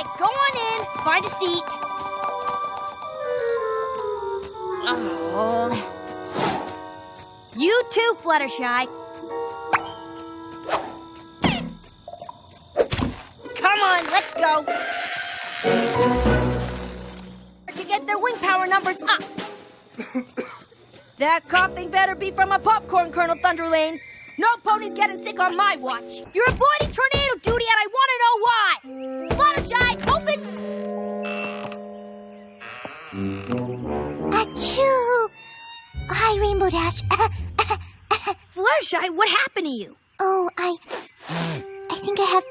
right, go on in. Find a seat. Oh. You too, Fluttershy. Come on, let's go. To get their wing power numbers up. That coughing better be from a popcorn kernel, Thunderlane. No ponies getting sick on my watch. You're avoiding tornado duty, and I want to know why. Fluttershy, open. Achoo! Hi, Rainbow Dash. Fluttershy, what happened to you? Oh, I think I have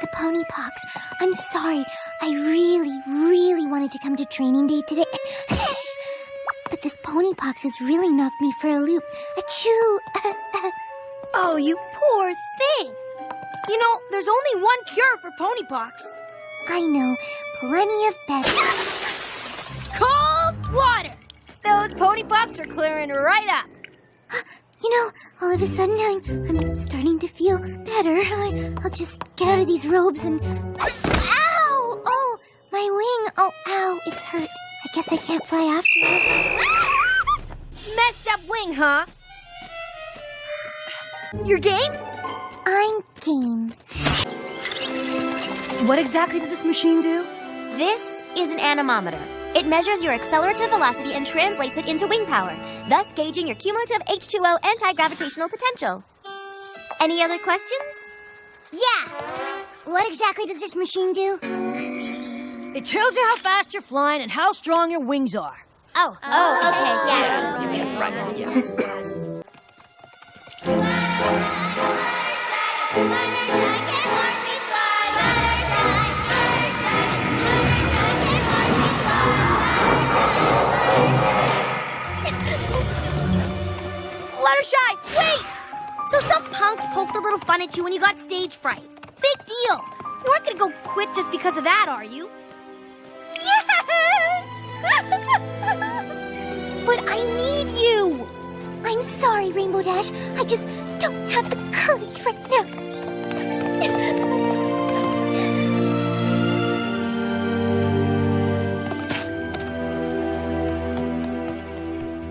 the pony pox. I'm sorry. I really wanted to come to training day today. But this pony pox has really knocked me for a loop. Achoo! Oh, you poor thing. You know, there's only one cure for ponypox. I know. Plenty of beds. Cold water. Those ponypox are clearing right up. You know, all of a sudden I'm starting to feel better. I'll just get out of these robes and... Ow! Oh, my wing. Oh, ow, it's hurt. I guess I can't fly after it. Messed up wing, huh? Your game? I'm game. What exactly does this machine do? This is an anemometer. It measures your accelerative velocity and translates it into wing power, thus gauging your cumulative H2O anti-gravitational potential. Any other questions? Yeah. What exactly does this machine do? It tells you how fast you're flying and how strong your wings are. Oh, okay, yes. Fluttershy, wait! So some punks poked a little fun at you when you got stage fright. Big deal. You aren't gonna go quit just because of that, are you? Yes! But I need you! I'm sorry, Rainbow Dash. I just don't have the courage right now.